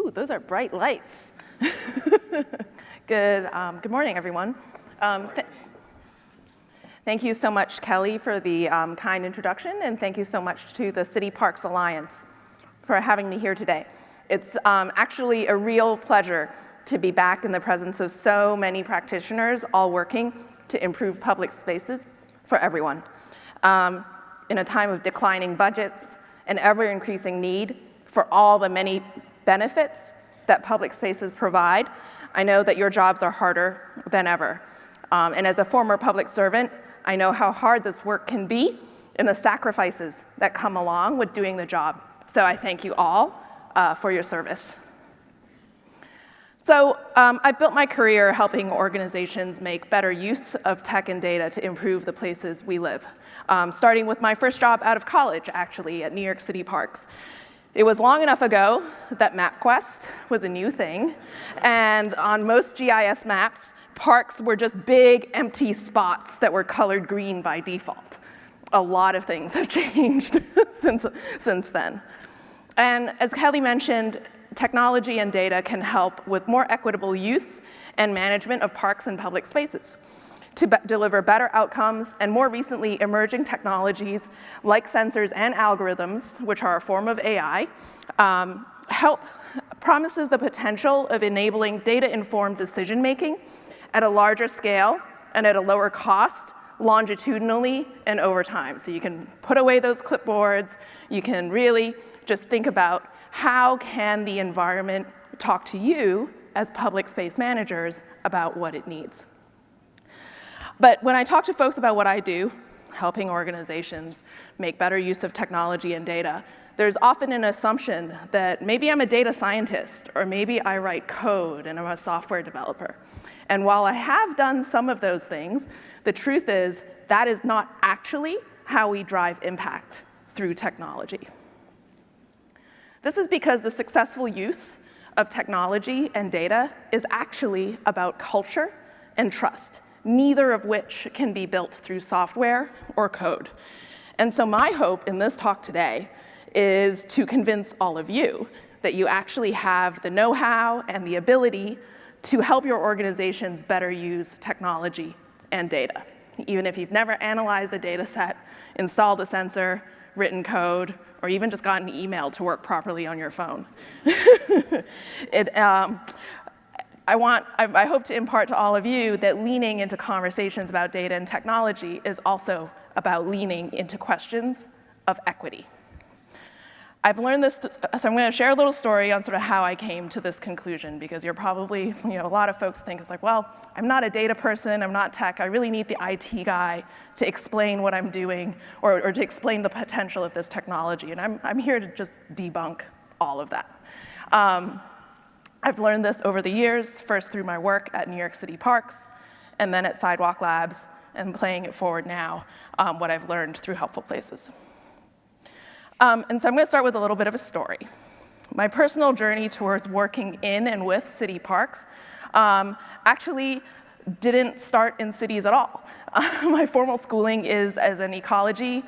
Ooh, those are bright lights. Good morning, everyone. Thank you so much, Kelly, for the kind introduction, and thank you so much to the City Parks Alliance for having me here today. It's actually a real pleasure to be back in the presence of so many practitioners all working to improve public spaces for everyone. In a time of declining budgets and ever-increasing need for all the many benefits that public spaces provide, I know that your jobs are harder than ever. And as a former public servant, I know how hard this work can be and the sacrifices that come along with doing the job. So I thank you all for your service. So I built my career helping organizations make better use of tech and data to improve the places we live, starting with my first job out of college, actually, at New York City Parks. It was long enough ago that MapQuest was a new thing, and on most GIS maps, parks were just big, empty spots that were colored green by default. A lot of things have changed since then. And as Kelly mentioned, technology and data can help with more equitable use and management of parks and public spaces to deliver better outcomes, and more recently, emerging technologies like sensors and algorithms, which are a form of AI, promises the potential of enabling data-informed decision-making at a larger scale and at a lower cost, longitudinally and over time. So you can put away those clipboards, you can really just think about how can the environment talk to you as public space managers about what it needs. But when I talk to folks about what I do, helping organizations make better use of technology and data, there's often an assumption that maybe I'm a data scientist, or maybe I write code and I'm a software developer. And while I have done some of those things, the truth is that is not actually how we drive impact through technology. This is because the successful use of technology and data is actually about culture and trust, neither of which can be built through software or code. And so my hope in this talk today is to convince all of you that you actually have the know-how and the ability to help your organizations better use technology and data, even if you've never analyzed a data set, installed a sensor, written code, or even just gotten an email to work properly on your phone. I hope to impart to all of you that leaning into conversations about data and technology is also about leaning into questions of equity. I've learned this, so I'm going to share a little story on sort of how I came to this conclusion, because you're probably, a lot of folks think it's like, well, I'm not a data person, I'm not tech, I really need the IT guy to explain what I'm doing or to explain the potential of this technology, and I'm here to just debunk all of that. I've learned this over the years, first through my work at New York City Parks, and then at Sidewalk Labs, and playing it forward now, what I've learned through Helpful Places. And so I'm going to start with a little bit of a story. My personal journey towards working in and with city parks actually didn't start in cities at all. My formal schooling is as an ecologist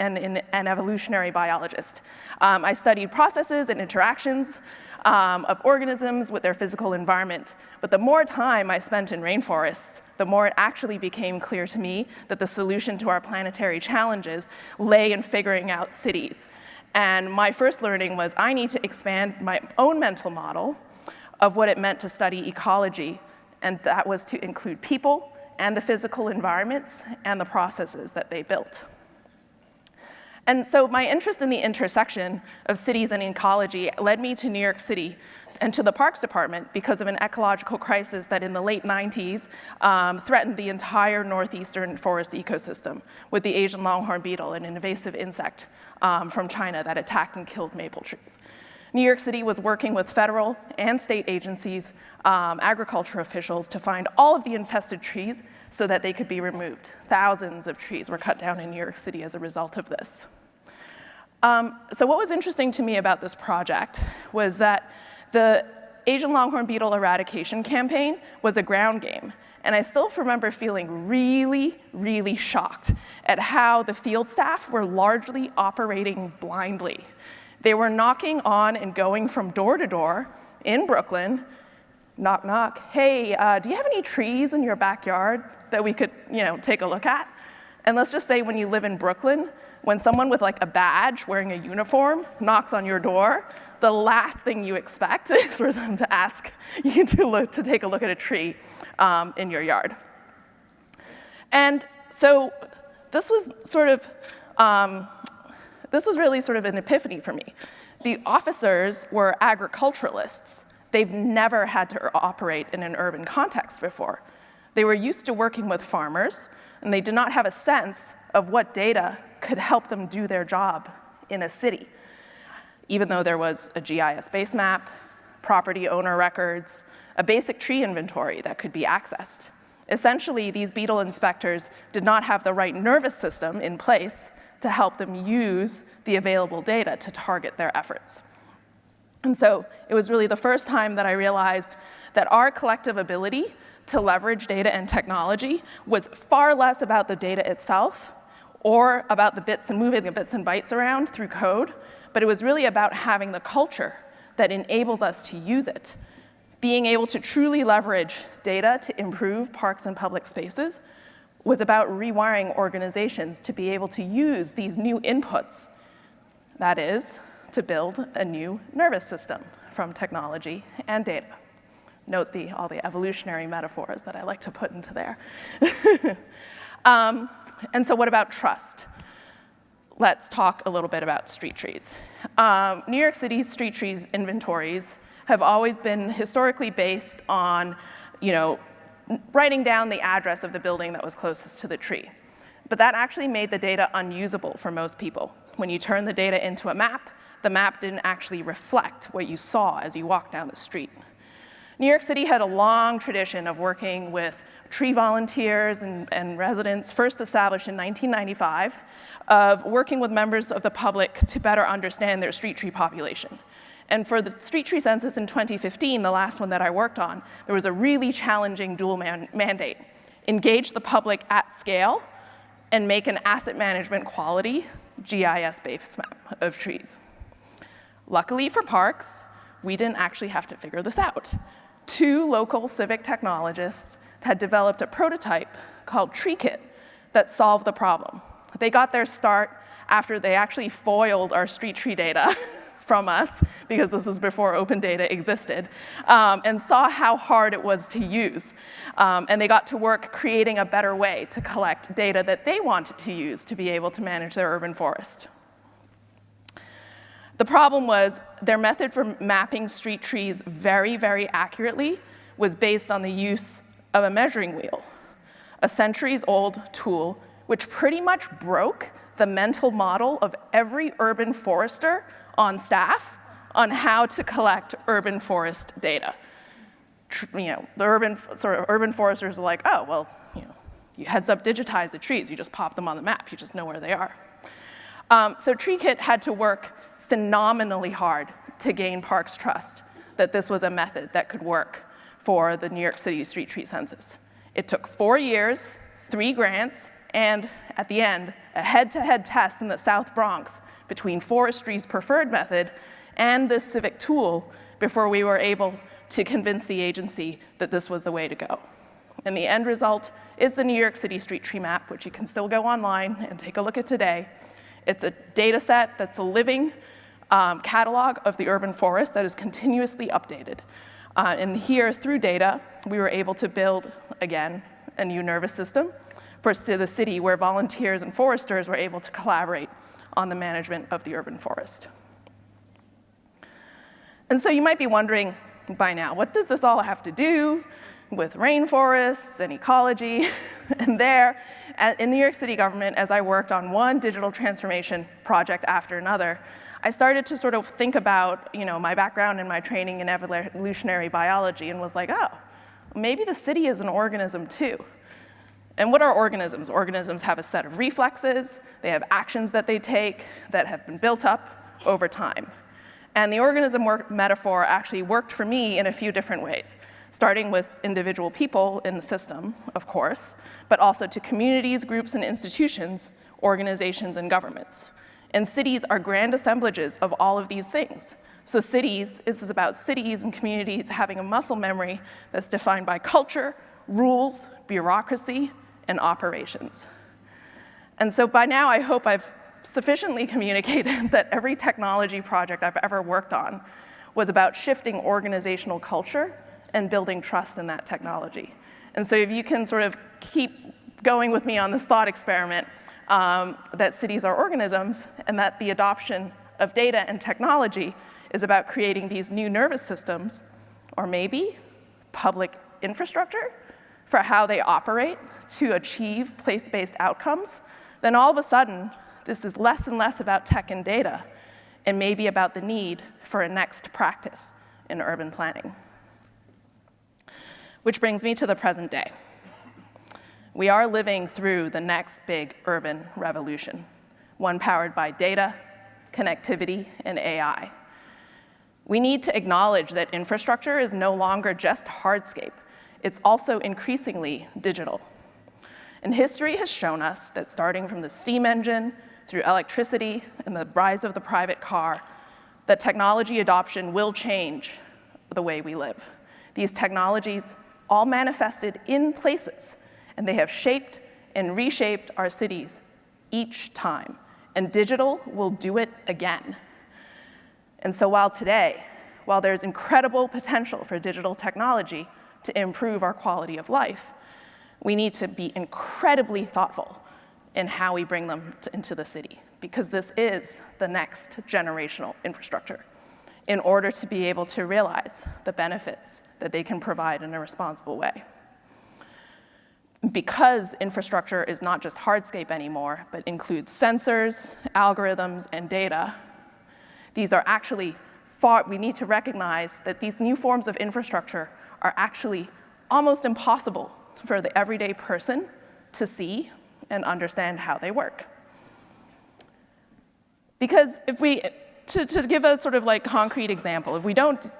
and an evolutionary biologist. I studied processes and interactions of organisms with their physical environment. But the more time I spent in rainforests, the more it actually became clear to me that the solution to our planetary challenges lay in figuring out cities. And my first learning was I need to expand my own mental model of what it meant to study ecology, and that was to include people and the physical environments and the processes that they built. And so my interest in the intersection of cities and ecology led me to New York City and to the Parks Department because of an ecological crisis that in the late 90s threatened the entire northeastern forest ecosystem with the Asian longhorn beetle, an invasive insect from China that attacked and killed maple trees. New York City was working with federal and state agencies, agriculture officials, to find all of the infested trees so that they could be removed. Thousands of trees were cut down in New York City as a result of this. So what was interesting to me about this project was that the Asian longhorn beetle eradication campaign was a ground game. And I still remember feeling really, really shocked at how the field staff were largely operating blindly. They were knocking on and going from door to door in Brooklyn, knock, knock, hey, do you have any trees in your backyard that we could take a look at? And let's just say when you live in Brooklyn, when someone with like a badge wearing a uniform knocks on your door, the last thing you expect is for them to ask you to take a look at a tree in your yard. And so this was really sort of an epiphany for me. The officers were agriculturalists. They've never had to operate in an urban context before. They were used to working with farmers, and they did not have a sense of what data could help them do their job in a city, even though there was a GIS-based map, property owner records, a basic tree inventory that could be accessed. Essentially, these beetle inspectors did not have the right nervous system in place to help them use the available data to target their efforts. And so it was really the first time that I realized that our collective ability to leverage data and technology was far less about the data itself or about the bits and moving the bits and bytes around through code, but it was really about having the culture that enables us to use it. Being able to truly leverage data to improve parks and public spaces was about rewiring organizations to be able to use these new inputs. That is, to build a new nervous system from technology and data. Note all the evolutionary metaphors that I like to put into there. And so what about trust? Let's talk a little bit about street trees. New York City's street trees inventories have always been historically based on, writing down the address of the building that was closest to the tree. But that actually made the data unusable for most people. When you turn the data into a map, the map didn't actually reflect what you saw as you walked down the street. New York City had a long tradition of working with tree volunteers and residents, first established in 1995, of working with members of the public to better understand their street tree population. And for the street tree census in 2015, the last one that I worked on, there was a really challenging dual mandate. Engage the public at scale and make an asset management quality GIS-based map of trees. Luckily for parks, we didn't actually have to figure this out. 2 local civic technologists had developed a prototype called TreeKit that solved the problem. They got their start after they actually foiled our street tree data from us, because this was before open data existed, and saw how hard it was to use. And they got to work creating a better way to collect data that they wanted to use to be able to manage their urban forest. The problem was their method for mapping street trees very, very accurately was based on the use of a measuring wheel, a centuries-old tool which pretty much broke the mental model of every urban forester on staff on how to collect urban forest data. The urban foresters are like, oh, well, you heads up digitize the trees, you just pop them on the map, you just know where they are. So TreeKit had to work phenomenally hard to gain parks' trust that this was a method that could work for the New York City street tree census. It took 4 years, 3 grants, and at the end, a head-to-head test in the South Bronx between forestry's preferred method and this civic tool before we were able to convince the agency that this was the way to go. And the end result is the New York City street tree map, which you can still go online and take a look at today. It's a data set that's a living catalog of the urban forest that is continuously updated. And here, through data, we were able to build, again, a new nervous system for the city where volunteers and foresters were able to collaborate on the management of the urban forest. And so you might be wondering by now, what does this all have to do with rainforests and ecology? And there, in the New York City government, as I worked on one digital transformation project after another, I started to sort of think about my background and my training in evolutionary biology and was like, oh, maybe the city is an organism too. And what are organisms? Organisms have a set of reflexes, they have actions that they take that have been built up over time. And the organism metaphor actually worked for me in a few different ways, starting with individual people in the system, of course, but also to communities, groups, and institutions, organizations, and governments. And cities are grand assemblages of all of these things. So this is about cities and communities having a muscle memory that's defined by culture, rules, bureaucracy, and operations. And so by now, I hope I've sufficiently communicated that every technology project I've ever worked on was about shifting organizational culture and building trust in that technology. And so if you can sort of keep going with me on this thought experiment, that cities are organisms and that the adoption of data and technology is about creating these new nervous systems, or maybe public infrastructure for how they operate to achieve place-based outcomes, then all of a sudden, this is less and less about tech and data, and maybe about the need for a next practice in urban planning. Which brings me to the present day. We are living through the next big urban revolution, one powered by data, connectivity, and AI. We need to acknowledge that infrastructure is no longer just hardscape. It's also increasingly digital. And history has shown us that starting from the steam engine, through electricity and the rise of the private car, that technology adoption will change the way we live. These technologies all manifested in places, and they have shaped and reshaped our cities each time. And digital will do it again. And so while there's incredible potential for digital technology to improve our quality of life, we need to be incredibly thoughtful in how we bring them into the city, because this is the next generational infrastructure in order to be able to realize the benefits that they can provide in a responsible way. Because infrastructure is not just hardscape anymore, but includes sensors, algorithms, and data, these are actually we need to recognize that these new forms of infrastructure are actually almost impossible for the everyday person to see and understand how they work. Because to give a sort of like concrete example, if we don't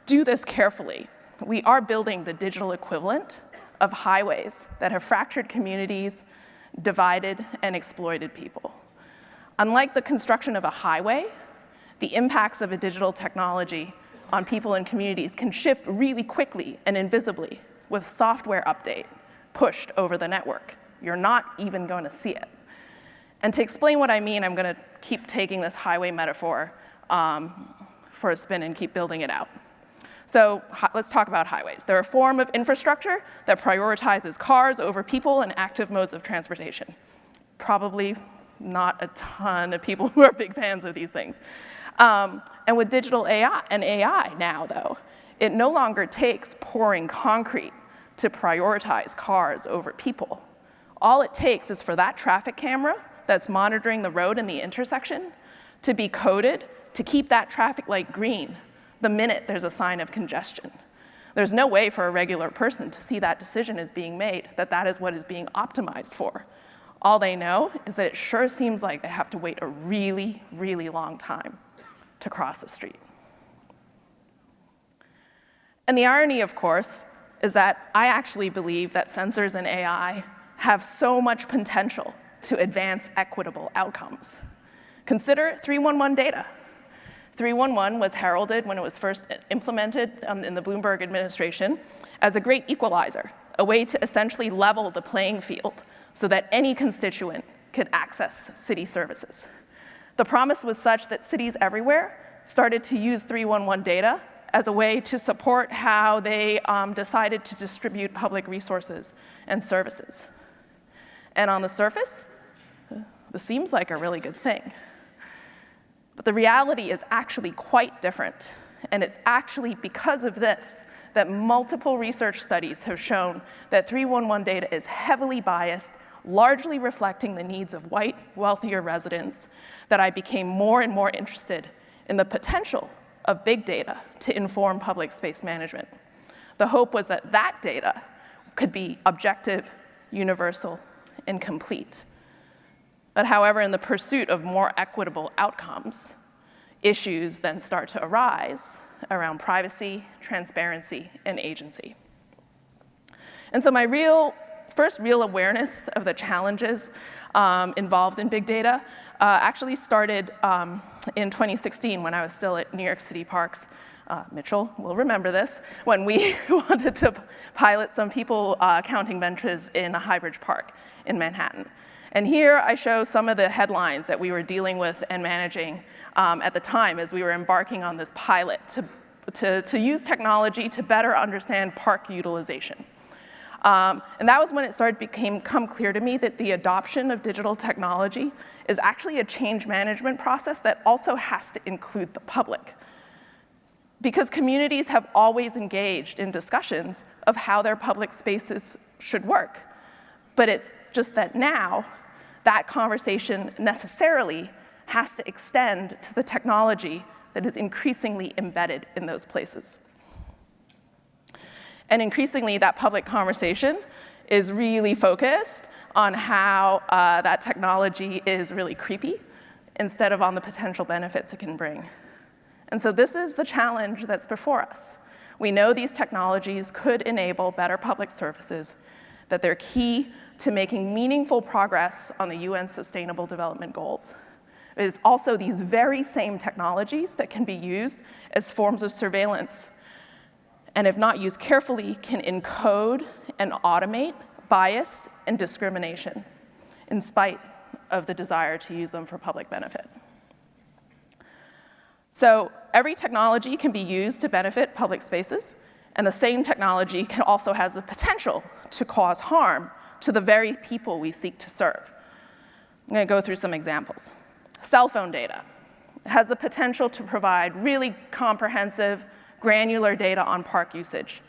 do this carefully, we are building the digital equivalent of highways that have fractured communities, divided and exploited people. Unlike the construction of a highway, the impacts of a digital technology on people and communities can shift really quickly and invisibly with software update pushed over the network. You're not even going to see it. And to explain what I mean, I'm going to keep taking this highway metaphor for a spin and keep building it out. So let's talk about highways. They're a form of infrastructure that prioritizes cars over people and active modes of transportation. Probably not a ton of people who are big fans of these things. And with digital AI now, though, it no longer takes pouring concrete to prioritize cars over people. All it takes is for that traffic camera that's monitoring the road in the intersection to be coded to keep that traffic light green the minute there's a sign of congestion. There's no way for a regular person to see that decision is being made, that is what is being optimized for. All they know is that it sure seems like they have to wait a really, really long time to cross the street. And the irony, of course, is that I actually believe that sensors and AI have so much potential to advance equitable outcomes. Consider 311 data. 311 was heralded when it was first implemented in the Bloomberg administration as a great equalizer, a way to essentially level the playing field so that any constituent could access city services. The promise was such that cities everywhere started to use 311 data as a way to support how they decided to distribute public resources and services. And on the surface, this seems like a really good thing. But the reality is actually quite different. And it's actually because of this that multiple research studies have shown that 311 data is heavily biased, largely reflecting the needs of white, wealthier residents, that I became more and more interested in the potential of big data to inform public space management. The hope was that that data could be objective, universal, and complete. But however, in the pursuit of more equitable outcomes, issues then start to arise around privacy, transparency, and agency. And so my first real awareness of the challenges involved in big data actually started in 2016 when I was still at New York City Parks. Mitchell will remember this, when we wanted to pilot some people counting benches in a Highbridge Park in Manhattan. And here I show some of the headlines that we were dealing with and managing at the time as we were embarking on this pilot to use technology to better understand park utilization. And that was when it started to become clear to me that the adoption of digital technology is actually a change management process that also has to include the public. Because communities have always engaged in discussions of how their public spaces should work. But it's just that now, that conversation necessarily has to extend to the technology that is increasingly embedded in those places. And increasingly, that public conversation is really focused on how that technology is really creepy instead of on the potential benefits it can bring. And so this is the challenge that's before us. We know these technologies could enable better public services, that they're key to making meaningful progress on the UN Sustainable Development Goals. It is also these very same technologies that can be used as forms of surveillance, and if not used carefully, can encode and automate bias and discrimination, in spite of the desire to use them for public benefit. So every technology can be used to benefit public spaces, and the same technology can also has the potential to cause harm to the very people we seek to serve. I'm going to go through some examples. Cell phone data has the potential to provide really comprehensive, granular data on park usage.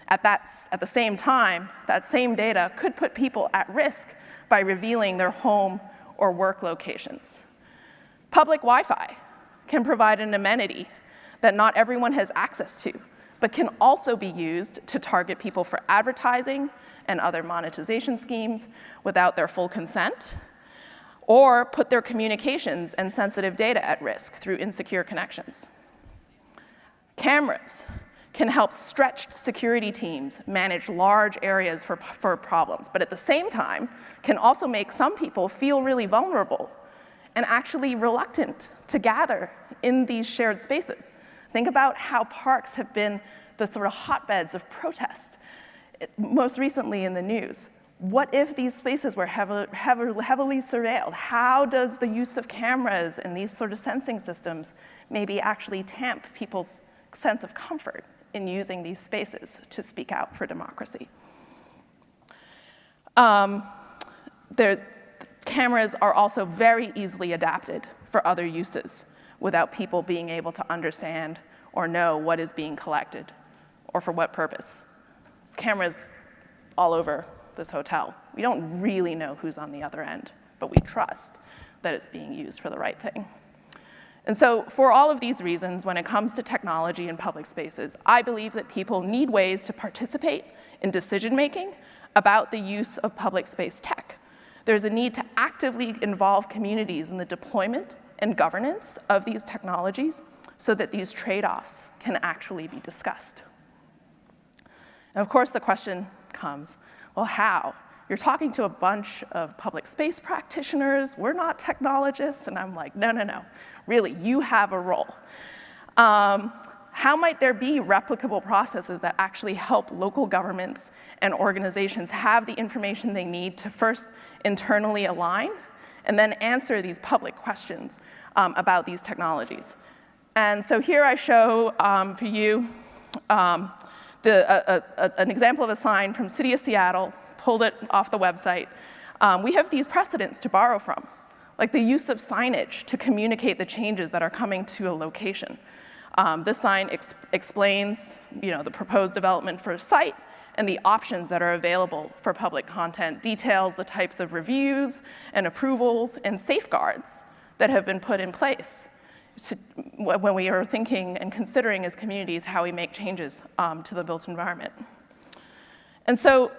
At the same time, that same data could put people at risk by revealing their home or work locations. Public Wi-Fi can provide an amenity that not everyone has access to, but can also be used to target people for advertising and other monetization schemes without their full consent, or put their communications and sensitive data at risk through insecure connections. Cameras can help stretched security teams manage large areas for problems, but at the same time can also make some people feel really vulnerable and actually reluctant to gather in these shared spaces. Think about how parks have been the sort of hotbeds of protest, most recently in the news. What if these spaces were heavily surveilled? How does the use of cameras and these sort of sensing systems maybe actually tamp people's sense of comfort in using these spaces to speak out for democracy? Cameras are also very easily adapted for other uses without people being able to understand or know what is being collected or for what purpose. There's cameras all over this hotel. We don't really know who's on the other end, but we trust that it's being used for the right thing. And so for all of these reasons, when it comes to technology in public spaces, I believe that people need ways to participate in decision-making about the use of public space tech. There's a need to actively involve communities in the deployment and governance of these technologies so that these trade-offs can actually be discussed. And of course, the question comes, well, how? You're talking to a bunch of public space practitioners. We're not technologists. And I'm like, no, no, no. Really, you have a role. How might there be replicable processes that actually help local governments and organizations have the information they need to first internally align and then answer these public questions about these technologies? And so here I show for you an example of a sign from City of Seattle, pulled it off the website. We have these precedents to borrow from, like the use of signage to communicate the changes that are coming to a location. This sign explains, the proposed development for a site and the options that are available for public content, details the types of reviews and approvals and safeguards that have been put in place when we are thinking and considering as communities how we make changes to the built environment. And so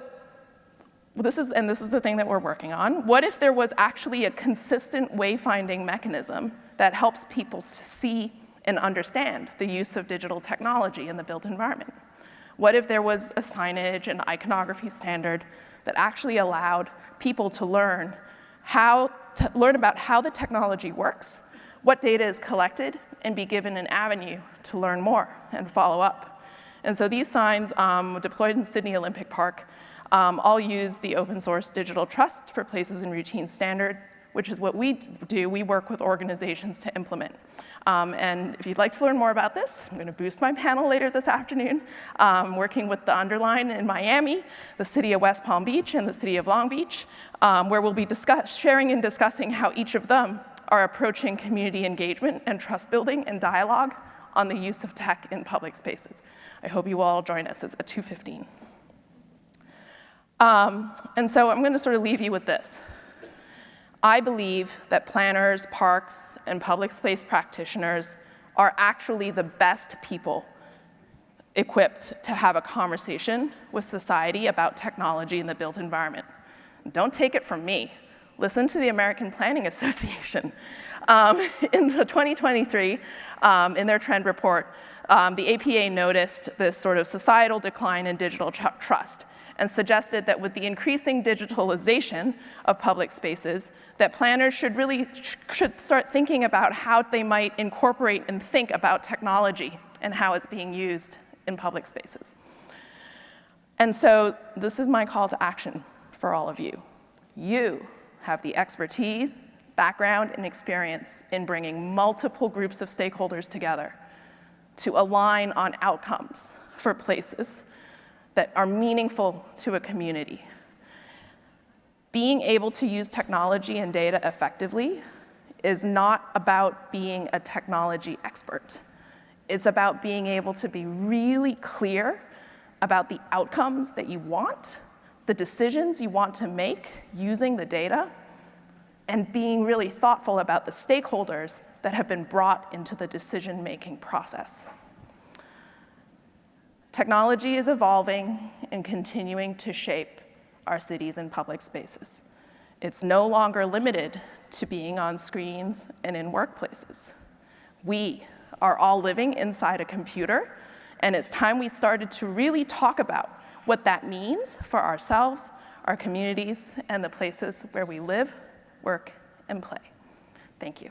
this is the thing that we're working on. What if there was actually a consistent wayfinding mechanism that helps people see and understand the use of digital technology in the built environment? What if there was a signage and iconography standard that actually allowed people to learn how learn about how the technology works, what data is collected, and be given an avenue to learn more and follow up. And so these signs deployed in Sydney Olympic Park all use the open source digital trust for places and routine standards, which is what we do. We work with organizations to implement. And if you'd like to learn more about this, I'm going to boost my panel later this afternoon, working with the Underline in Miami, the city of West Palm Beach, and the city of Long Beach, where we'll be sharing and discussing how each of them are approaching community engagement and trust building and dialogue on the use of tech in public spaces. I hope you all join us. It's at 2:15. And so I'm going to sort of leave you with this. I believe that planners, parks, and public space practitioners are actually the best people equipped to have a conversation with society about technology in the built environment. Don't take it from me. Listen to the American Planning Association. In the 2023, in their trend report, the APA noticed this sort of societal decline in digital trust and suggested that with the increasing digitalization of public spaces, that planners should start thinking about how they might incorporate and think about technology and how it's being used in public spaces. And so this is my call to action for all of you. You have the expertise, background, and experience in bringing multiple groups of stakeholders together to align on outcomes for places that are meaningful to a community. Being able to use technology and data effectively is not about being a technology expert. It's about being able to be really clear about the outcomes that you want, the decisions you want to make using the data, and being really thoughtful about the stakeholders that have been brought into the decision-making process. Technology is evolving and continuing to shape our cities and public spaces. It's no longer limited to being on screens and in workplaces. We are all living inside a computer, and it's time we started to really talk about what that means for ourselves, our communities, and the places where we live, work, and play. Thank you.